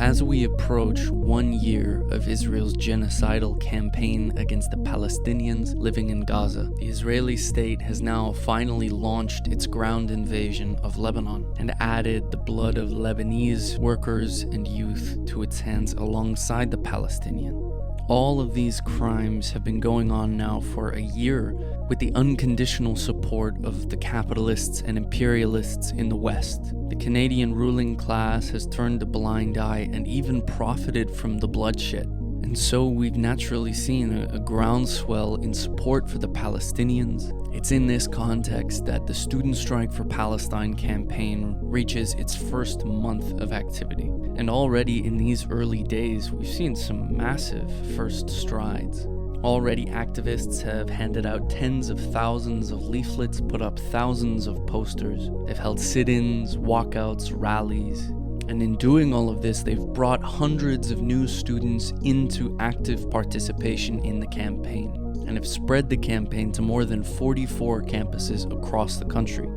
As we approach 1 year of Israel's genocidal campaign against the Palestinians living in Gaza, the Israeli state has now finally launched its ground invasion of Lebanon and added the blood of Lebanese workers and youth to its hands alongside the Palestinian. All of these crimes have been going on now for a year with the unconditional support of the capitalists and imperialists in the West. The Canadian ruling class has turned a blind eye and even profited from the bloodshed. And so we've naturally seen a groundswell in support for the Palestinians. It's in this context that the Student Strike for Palestine campaign reaches its first month of activity. And already in these early days, we've seen some massive first strides. Already activists have handed out tens of thousands of leaflets, put up thousands of posters. They've held sit-ins, walkouts, rallies. And in doing all of this, they've brought hundreds of new students into active participation in the campaign and have spread the campaign to more than 44 campuses across the country.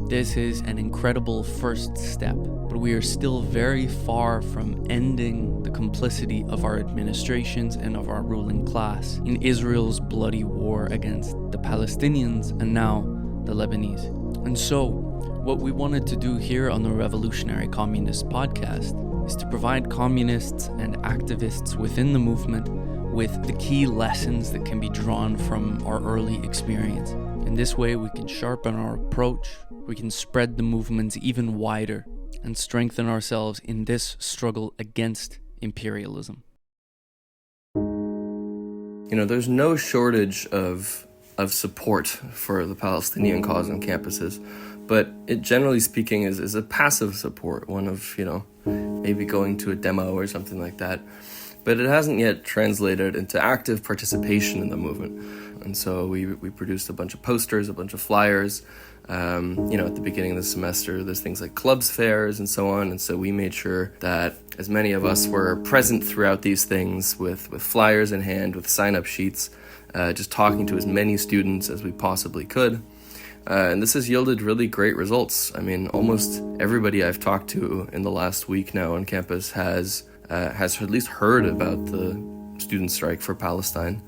This is an incredible first step, but we are still very far from ending the complicity of our administrations and of our ruling class in Israel's bloody war against the Palestinians and now the Lebanese. And so, what we wanted to do here on the Revolutionary Communist podcast is to provide communists and activists within the movement with the key lessons that can be drawn from our early experience. In this way, we can sharpen our approach, we can spread the movements even wider, and strengthen ourselves in this struggle against imperialism. There's no shortage of support for the Palestinian cause on campuses, but it, generally speaking, is a passive support, one of, maybe going to a demo or something like that. But it hasn't yet translated into active participation in the movement. And so we produced a bunch of posters, a bunch of flyers. At the beginning of the semester, there's things like clubs fairs and so on. And so we made sure that as many of us were present throughout these things with flyers in hand, with sign-up sheets, just talking to as many students as we possibly could. And this has yielded really great results. I mean, almost everybody I've talked to in the last week now on campus has at least heard about the student strike for Palestine.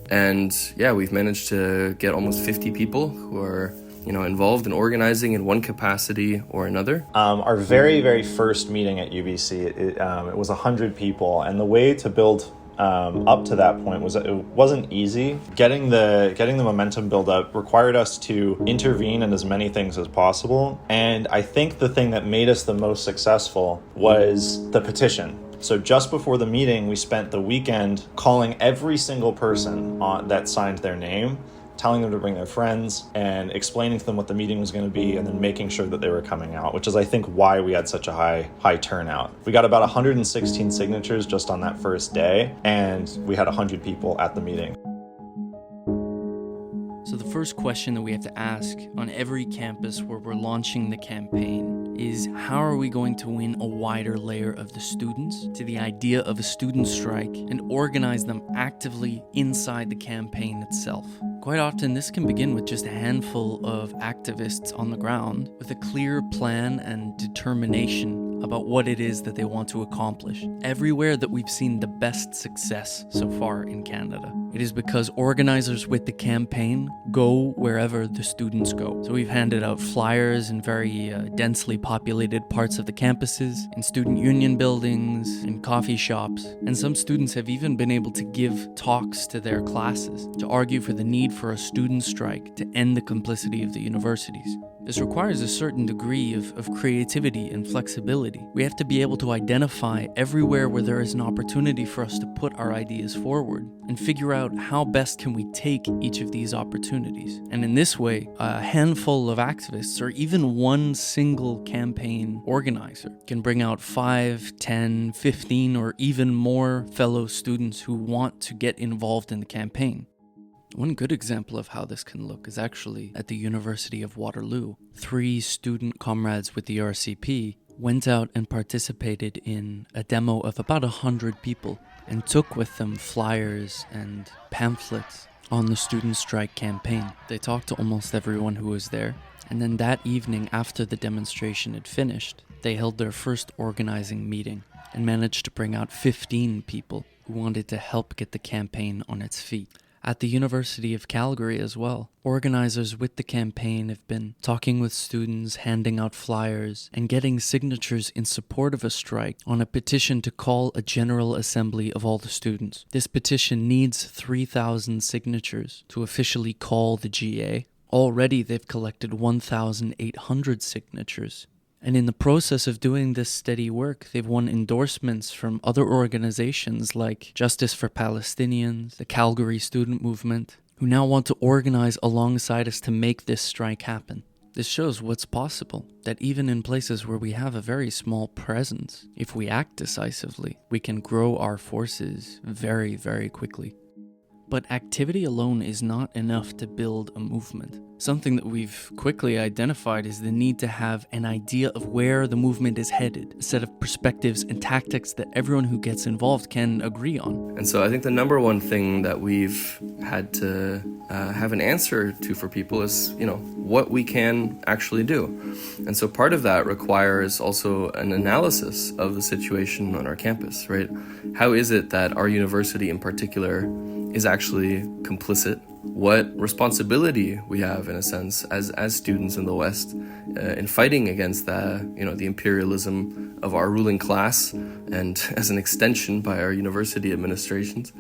And yeah, we've managed to get almost 50 people who are involved in organizing in one capacity or another. Our very, very first meeting at UBC, it was 100 people, and the way to build up to that point it wasn't easy. Getting the momentum build up required us to intervene in as many things as possible. And I think the thing that made us the most successful was the petition. So just before the meeting, we spent the weekend calling every single person that signed their name, telling them to bring their friends and explaining to them what the meeting was going to be, and then making sure that they were coming out, which is, I think, why we had such a high turnout. We got about 116 signatures just on that first day, and we had 100 people at the meeting. So the first question that we have to ask on every campus where we're launching the campaign is, how are we going to win a wider layer of the students to the idea of a student strike and organize them actively inside the campaign itself? Quite often, this can begin with just a handful of activists on the ground with a clear plan and determination about what it is that they want to accomplish. Everywhere that we've seen the best success so far in Canada, it is because organizers with the campaign go wherever the students go. So we've handed out flyers in very densely populated parts of the campuses, in student union buildings, in coffee shops, and some students have even been able to give talks to their classes to argue for the need for a student strike to end the complicity of the universities. This requires a certain degree of creativity and flexibility. We have to be able to identify everywhere where there is an opportunity for us to put our ideas forward and figure out how best can we take each of these opportunities. And in this way, a handful of activists or even one single campaign organizer can bring out 5, 10, 15, or even more fellow students who want to get involved in the campaign. One good example of how this can look is actually at the University of Waterloo. 3 student comrades with the RCP went out and participated in a demo of about 100 people and took with them flyers and pamphlets on the student strike campaign. They talked to almost everyone who was there, and then that evening after the demonstration had finished, they held their first organizing meeting. and managed to bring out 15 people who wanted to help get the campaign on its feet. At the University of Calgary as well, organizers with the campaign have been talking with students, handing out flyers, and getting signatures in support of a strike on a petition to call a general assembly of all the students. This petition needs 3,000 signatures to officially call the GA. Already they've collected 1,800 signatures. And in the process of doing this steady work, they've won endorsements from other organizations like Justice for Palestinians, the Calgary Student Movement, who now want to organize alongside us to make this strike happen. This shows what's possible, that even in places where we have a very small presence, if we act decisively, we can grow our forces very, very quickly. But activity alone is not enough to build a movement. Something that we've quickly identified is the need to have an idea of where the movement is headed, a set of perspectives and tactics that everyone who gets involved can agree on. And so I think the number one thing that we've had to have an answer to for people is, what we can actually do. And so part of that requires also an analysis of the situation on our campus, right? How is it that our university in particular is actually complicit? What responsibility we have, in a sense, as students in the West in fighting against the imperialism of our ruling class, and as an extension by our university administrations.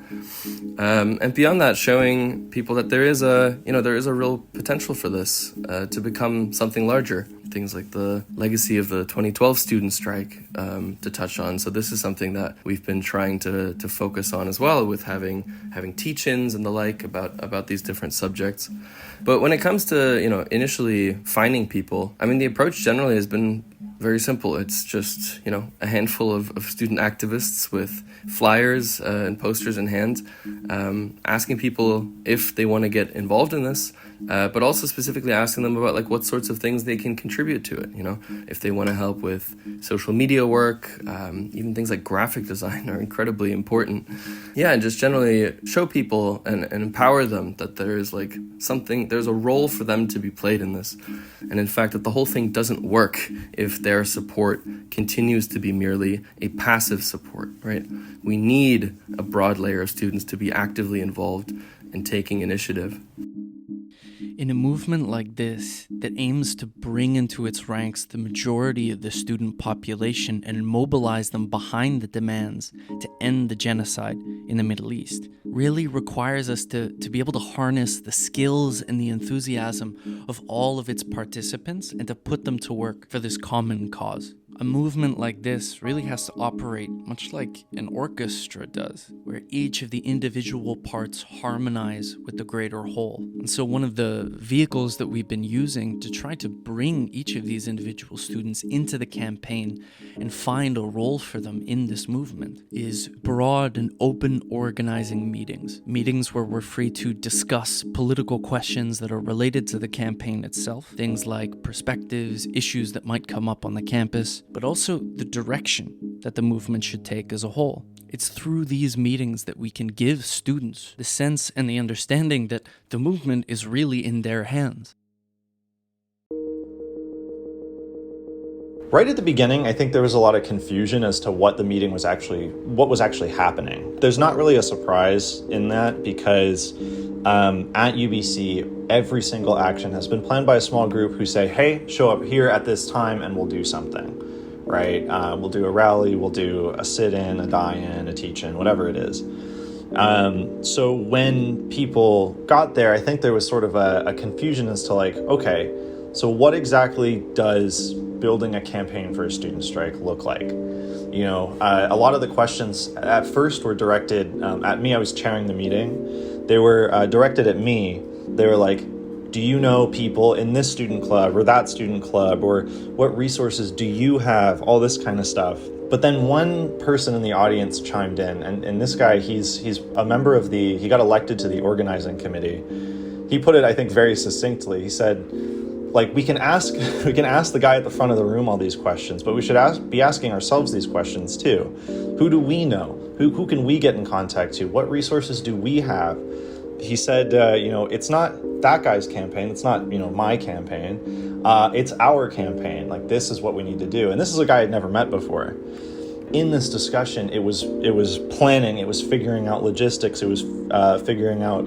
And beyond that, showing people that there is a real potential for this to become something larger. Things like the legacy of the 2012 student strike to touch on. So this is something that we've been trying to focus on as well, with having teach-ins and the like about these different subjects. But when it comes to initially finding people, the approach generally has been very simple. It's just a handful of student activists with flyers and posters in hand, asking people if they want to get involved in this, but also specifically asking them about what sorts of things they can contribute to it. If they want to help with social media work, even things like graphic design are incredibly important. Yeah, and just generally show people and empower them that there's there's a role for them to be played in this. And in fact, that the whole thing doesn't work if their support continues to be merely a passive support, right? We need a broad layer of students to be actively involved in taking initiative. In a movement like this, that aims to bring into its ranks the majority of the student population and mobilize them behind the demands to end the genocide in the Middle East, really requires us to be able to harness the skills and the enthusiasm of all of its participants and to put them to work for this common cause. A movement like this really has to operate much like an orchestra does, where each of the individual parts harmonize with the greater whole. And so one of the vehicles that we've been using to try to bring each of these individual students into the campaign and find a role for them in this movement is broad and open organizing meetings. Meetings where we're free to discuss political questions that are related to the campaign itself, things like perspectives, issues that might come up on the campus, but also the direction that the movement should take as a whole. It's through these meetings that we can give students the sense and the understanding that the movement is really in their hands. Right at the beginning, I think there was a lot of confusion as to what was actually happening. There's not really a surprise in that, because at UBC, every single action has been planned by a small group who say, hey, show up here at this time and we'll do something, right? We'll do a rally, we'll do a sit-in, a die-in, a teach-in, whatever it is. So when people got there, I think there was sort of a confusion as to okay, so what exactly does building a campaign for a student strike look like? A lot of the questions at first were directed at me. I was chairing the meeting. They were directed at me. They were like, do you know people in this student club or that student club, or what resources do you have? All this kind of stuff. But then one person in the audience chimed in, and this guy, he's a member of he got elected to the organizing committee. He put it, I think, very succinctly. He said, we can ask the guy at the front of the room all these questions, but we should be asking ourselves these questions too. Who do we know? Who can we get in contact to? What resources do we have? He said, it's not that guy's campaign. It's not, my campaign. It's our campaign. This is what we need to do. And this is a guy I'd never met before. in this discussion, it was planning, it was figuring out logistics, it was figuring out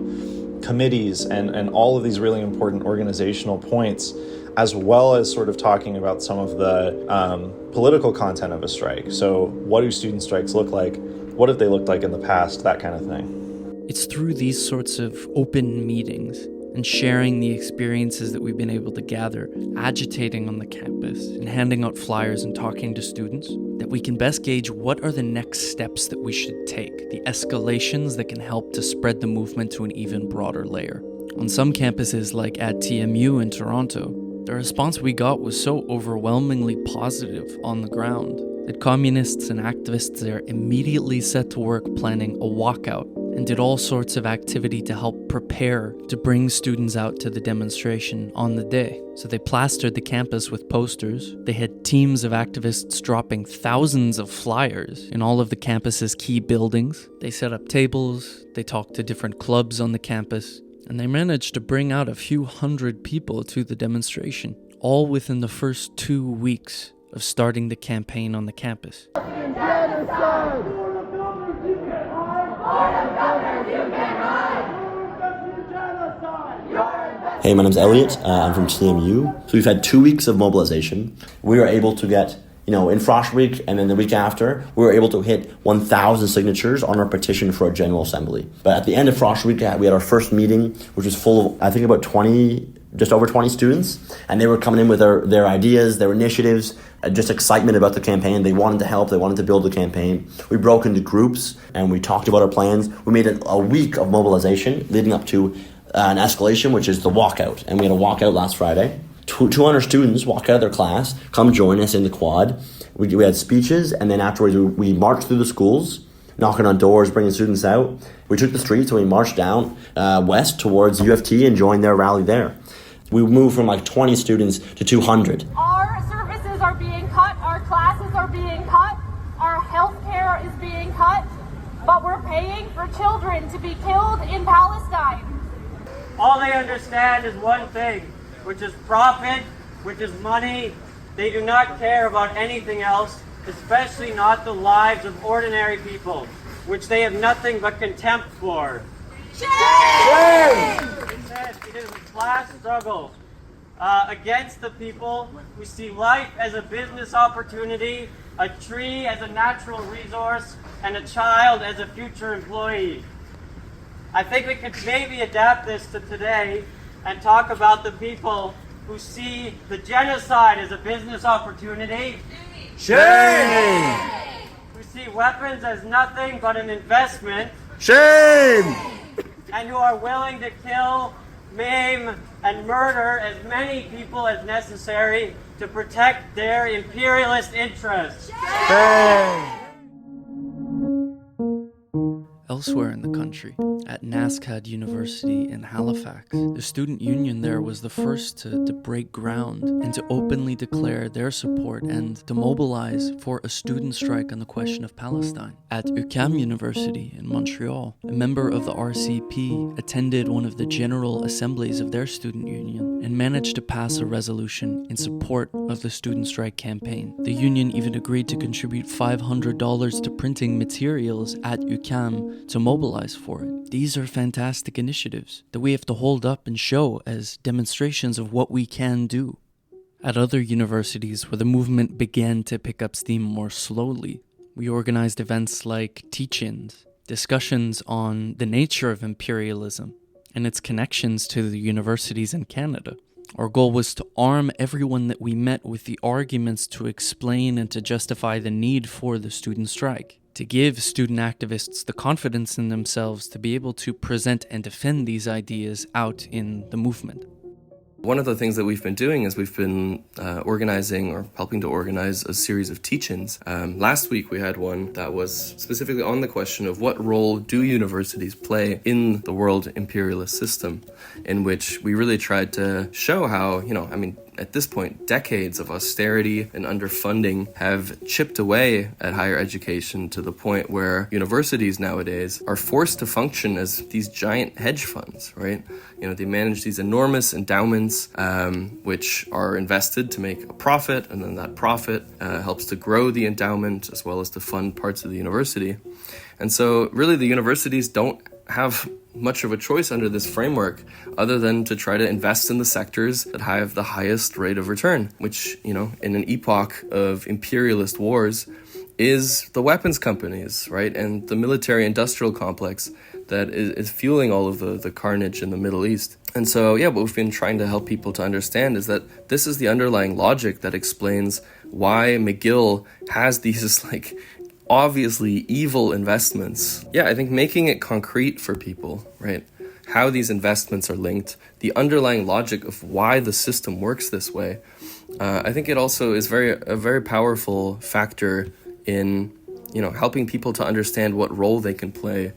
committees and all of these really important organizational points, as well as sort of talking about some of the political content of a strike. So what do student strikes look like? What have they looked like in the past? That kind of thing. It's through these sorts of open meetings and sharing the experiences that we've been able to gather, agitating on the campus and handing out flyers and talking to students, that we can best gauge what are the next steps that we should take, the escalations that can help to spread the movement to an even broader layer. On some campuses, like at TMU in Toronto, the response we got was so overwhelmingly positive on the ground that communists and activists there immediately set to work planning a walkout and did all sorts of activity to help prepare to bring students out to the demonstration on the day. So they plastered the campus with posters. They had teams of activists dropping thousands of flyers in all of the campus's key buildings. They set up tables, they talked to different clubs on the campus, and they managed to bring out a few hundred people to the demonstration, all within the first 2 weeks of starting the campaign on the campus. Hey, my name's Elliot. I'm from TMU. So we've had 2 weeks of mobilization. We were able to get, in Frost Week and then the week after, we were able to hit 1,000 signatures on our petition for a General Assembly. But at the end of Frost Week, we had our first meeting, which was full of, I think, just over 20 students. And they were coming in with their ideas, their initiatives, just excitement about the campaign. They wanted to help. They wanted to build the campaign. We broke into groups and we talked about our plans. We made a week of mobilization leading up to an escalation, which is the walkout. And we had a walkout last Friday. 200 students walk out of their class, come join us in the quad. We had speeches, and then afterwards we marched through the schools, knocking on doors, bringing students out. We took the streets and we marched down west towards UFT and joined their rally there. We moved from 20 students to 200. Our services are being cut, our classes are being cut, our healthcare is being cut, but we're paying for children to be killed in Palestine. All they understand is one thing, which is profit, which is money. They do not care about anything else, especially not the lives of ordinary people, which they have nothing but contempt for. Shame! It is a class struggle against the people who see life as a business opportunity, a tree as a natural resource, and a child as a future employee. I think we could maybe adapt this to today and talk about the people who see the genocide as a business opportunity. Shame! Who see weapons as nothing but an investment. Shame! And who are willing to kill, maim, and murder as many people as necessary to protect their imperialist interests. Shame! Elsewhere in the country, at NASCAD University in Halifax, the student union there was the first to break ground and to openly declare their support and to mobilize for a student strike on the question of Palestine. At UQAM University in Montreal, a member of the RCP attended one of the general assemblies of their student union and managed to pass a resolution in support of the student strike campaign. The union even agreed to contribute $500 to printing materials at UQAM to mobilize for it. These are fantastic initiatives that we have to hold up and show as demonstrations of what we can do. At other universities where the movement began to pick up steam more slowly, we organized events like teach-ins, discussions on the nature of imperialism and its connections to the universities in Canada. Our goal was to arm everyone that we met with the arguments to explain and to justify the need for the student strike, to give student activists the confidence in themselves to be able to present and defend these ideas out in the movement. One of the things that we've been doing is we've been organizing or helping to organize a series of teach-ins. Last week we had one that was specifically on the question of what role do universities play in the world imperialist system, in which we really tried to show how, at this point, decades of austerity and underfunding have chipped away at higher education to the point where universities nowadays are forced to function as these giant hedge funds, right? They manage these enormous endowments, which are invested to make a profit, and then that profit helps to grow the endowment as well as to fund parts of the university. And so really the universities don't have much of a choice under this framework other than to try to invest in the sectors that have the highest rate of return, which, in an epoch of imperialist wars is the weapons companies, right? And the military-industrial complex that is fueling all of the carnage in the Middle East. And so, what we've been trying to help people to understand is that this is the underlying logic that explains why McGill has these, obviously evil investments. I think making it concrete for people, right? How these investments are linked, the underlying logic of why the system works this way. I think it also is a very powerful factor in, helping people to understand what role they can play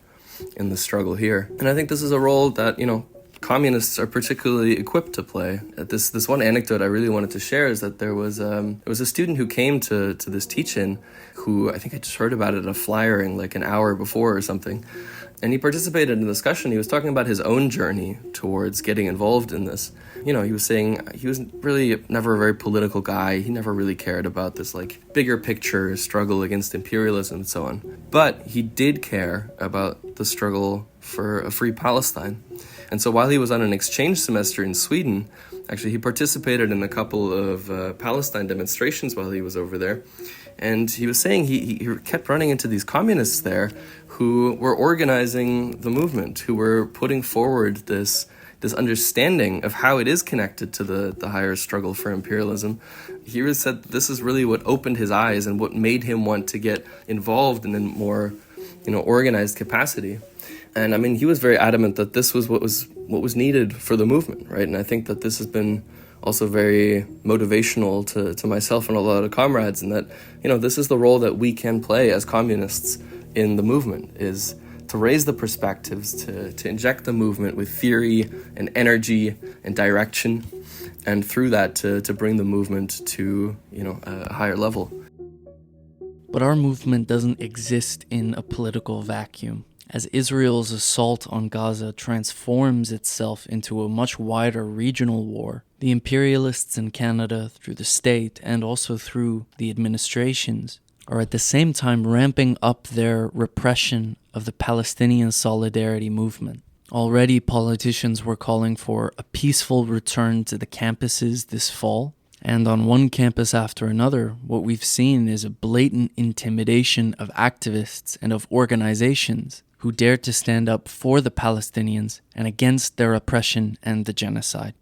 in the struggle here. And I think this is a role that, communists are particularly equipped to play. This one anecdote I really wanted to share is that there was a student who came to this teach-in who I think I just heard about it at a flyering an hour before or something. And he participated in the discussion. He was talking about his own journey towards getting involved in this. He was saying he was really never a very political guy. He never really cared about this bigger picture struggle against imperialism and so on. But he did care about the struggle for a free Palestine. And so while he was on an exchange semester in Sweden, actually he participated in a couple of Palestine demonstrations while he was over there. And he was saying he kept running into these communists there who were organizing the movement, who were putting forward this understanding of how it is connected to the higher struggle for imperialism. He said this is really what opened his eyes and what made him want to get involved in a more, organized capacity. And I mean, he was very adamant that this was what was needed for the movement, right? And I think that this has been also very motivational to myself and a lot of comrades, and that, this is the role that we can play as communists in the movement, is to raise the perspectives, to inject the movement with theory and energy and direction, and through that to bring the movement to, a higher level. But our movement doesn't exist in a political vacuum. As Israel's assault on Gaza transforms itself into a much wider regional war, the imperialists in Canada, through the state and also through the administrations, are at the same time ramping up their repression of the Palestinian solidarity movement. Already, politicians were calling for a peaceful return to the campuses this fall, and on one campus after another, what we've seen is a blatant intimidation of activists and of organizations who dared to stand up for the Palestinians and against their oppression and the genocide.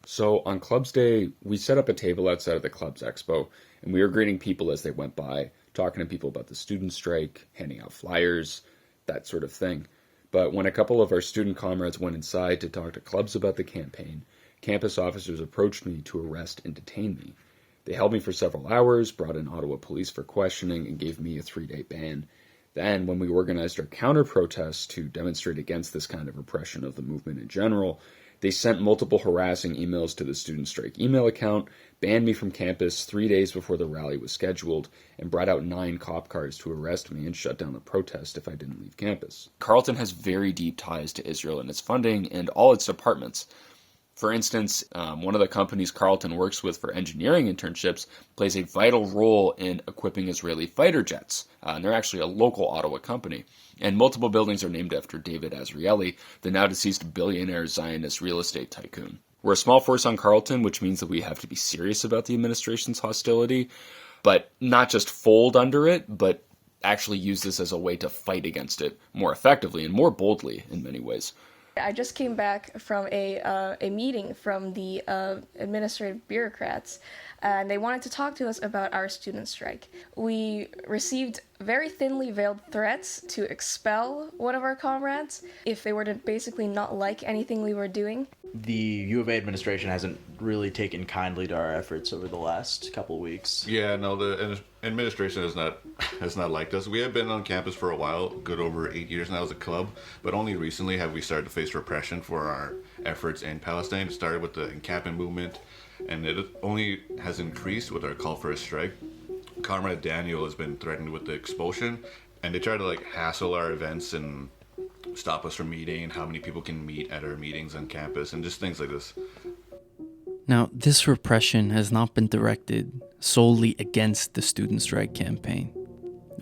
So on Clubs Day, we set up a table outside of the Clubs Expo, and we were greeting people as they went by, talking to people about the student strike, handing out flyers, that sort of thing. But when a couple of our student comrades went inside to talk to clubs about the campaign, campus officers approached me to arrest and detain me. They held me for several hours, brought in Ottawa police for questioning, and gave me a 3-day ban. Then, when we organized our counter-protests to demonstrate against this kind of repression of the movement in general, they sent multiple harassing emails to the Student Strike email account, banned me from campus 3 days before the rally was scheduled, and brought out 9 cop cars to arrest me and shut down the protest if I didn't leave campus. Carleton has very deep ties to Israel in its funding and all its departments. For instance, one of the companies Carleton works with for engineering internships plays a vital role in equipping Israeli fighter jets. And they're actually a local Ottawa company. And multiple buildings are named after David Azrieli, the now-deceased billionaire Zionist real estate tycoon. We're a small force on Carleton, which means that we have to be serious about the administration's hostility, but not just fold under it, but actually use this as a way to fight against it more effectively and more boldly in many ways. I just came back from a meeting from the administrative bureaucrats, and they wanted to talk to us about our student strike. We received very thinly veiled threats to expel one of our comrades if they were to basically not like anything we were doing. The U of A administration hasn't really taken kindly to our efforts over the last couple of weeks. Yeah, no, the administration has not liked us. We have been on campus for a while, good over 8 years now as a club, but only recently have we started to face repression for our efforts in Palestine. It started with the encampment movement and it only has increased with our call for a strike. Comrade Daniel has been threatened with the expulsion, and they try to like hassle our events and stop us from meeting, and how many people can meet at our meetings on campus, and just things like this. Now, this repression has not been directed solely against the student strike campaign.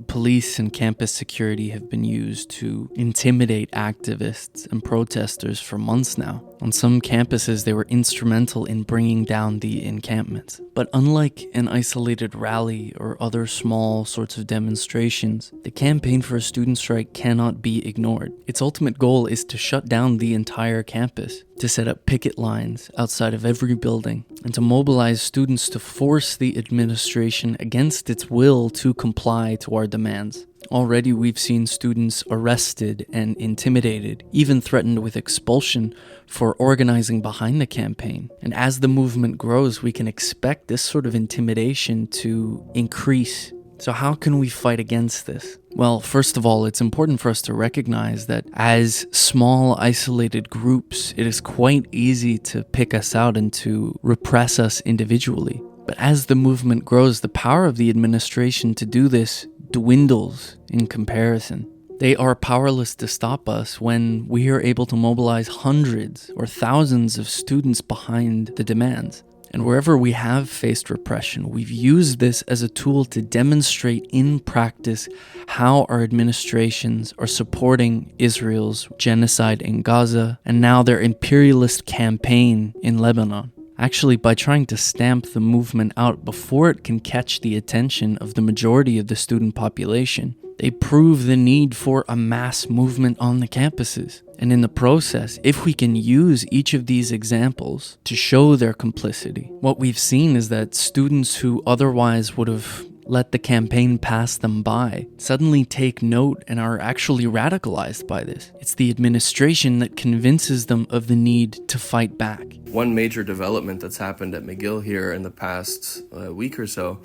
Police and campus security have been used to intimidate activists and protesters for months now. On some campuses, they were instrumental in bringing down the encampments. But unlike an isolated rally or other small sorts of demonstrations, the campaign for a student strike cannot be ignored. Its ultimate goal is to shut down the entire campus, to set up picket lines outside of every building, and to mobilize students to force the administration against its will to comply to our demands. Already we've seen students arrested and intimidated, even threatened with expulsion for organizing behind the campaign. And as the movement grows, we can expect this sort of intimidation to increase. So how can we fight against this? Well, first of all, it's important for us to recognize that as small, isolated groups, it is quite easy to pick us out and to repress us individually. But as the movement grows, the power of the administration to do this dwindles in comparison. They are powerless to stop us when we are able to mobilize hundreds or thousands of students behind the demands. And wherever we have faced repression, we've used this as a tool to demonstrate in practice how our administrations are supporting Israel's genocide in Gaza and now their imperialist campaign in Lebanon. Actually, by trying to stamp the movement out before it can catch the attention of the majority of the student population, they prove the need for a mass movement on the campuses. And in the process, if we can use each of these examples to show their complicity, what we've seen is that students who otherwise would have let the campaign pass them by suddenly take note and are actually radicalized by this. It's the administration that convinces them of the need to fight back. One major development that's happened at McGill here in the past week or so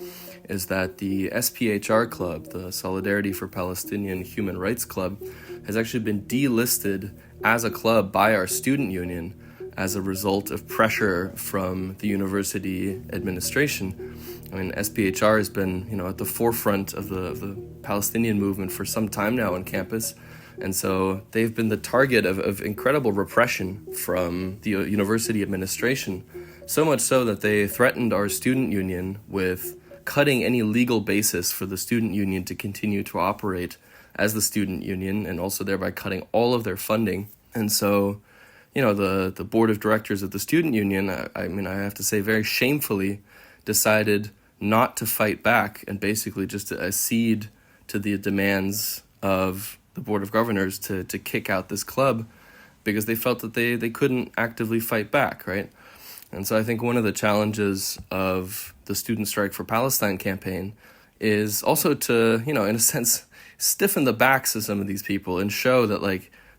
is that the SPHR Club, the Solidarity for Palestinian Human Rights Club, has actually been delisted as a club by our student union as a result of pressure from the university administration. I mean, SPHR has been, at the forefront of the Palestinian movement for some time now on campus. And so they've been the target of incredible repression from the university administration, so much so that they threatened our student union with cutting any legal basis for the student union to continue to operate as the student union, and also thereby cutting all of their funding. And so, the board of directors of the student union, I have to say very shamefully, decided not to fight back and basically just to accede to the demands of the board of governors to kick out this club because they felt that they couldn't actively fight back, right? And so I think one of the challenges of the Student Strike for Palestine campaign is also to, in a sense, stiffen the backs of some of these people and show that,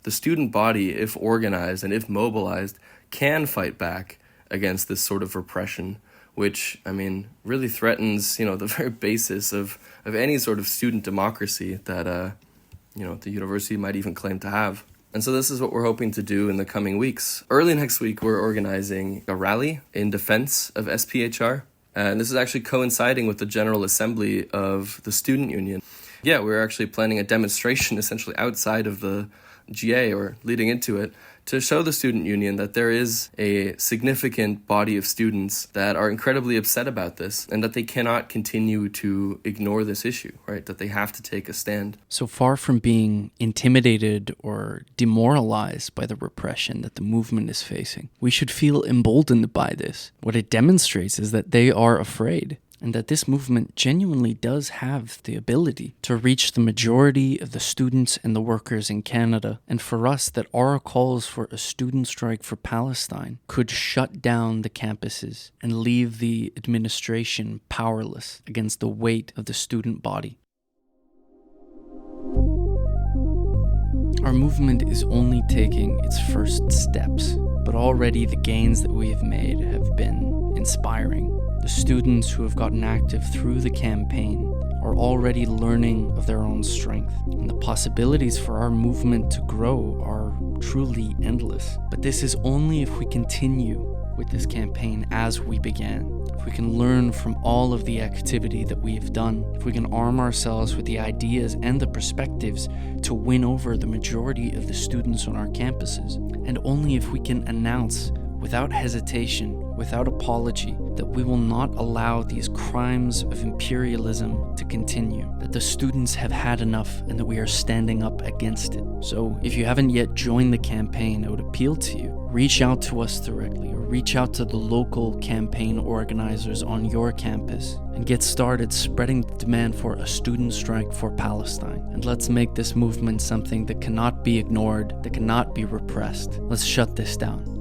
the student body, if organized and if mobilized, can fight back against this sort of repression, which, really threatens, the very basis of any sort of student democracy that, the university might even claim to have. And so this is what we're hoping to do in the coming weeks. Early next week, we're organizing a rally in defense of SPHR. And this is actually coinciding with the General Assembly of the Student Union. Yeah, we're actually planning a demonstration essentially outside of the GA or leading into it to show the student union that there is a significant body of students that are incredibly upset about this and that they cannot continue to ignore this issue, right? That they have to take a stand. So far from being intimidated or demoralized by the repression that the movement is facing, we should feel emboldened by this. What it demonstrates is that they are afraid, and that this movement genuinely does have the ability to reach the majority of the students and the workers in Canada, and for us that our calls for a student strike for Palestine could shut down the campuses and leave the administration powerless against the weight of the student body. Our movement is only taking its first steps, but already the gains that we have made have been inspiring. The students who have gotten active through the campaign are already learning of their own strength, and the possibilities for our movement to grow are truly endless. But this is only if we continue with this campaign as we began, if we can learn from all of the activity that we've done, if we can arm ourselves with the ideas and the perspectives to win over the majority of the students on our campuses, and only if we can announce without hesitation, without apology, that we will not allow these crimes of imperialism to continue, that the students have had enough and that we are standing up against it. So if you haven't yet joined the campaign, I would appeal to you, reach out to us directly or reach out to the local campaign organizers on your campus and get started spreading the demand for a student strike for Palestine. And let's make this movement something that cannot be ignored, that cannot be repressed. Let's shut this down.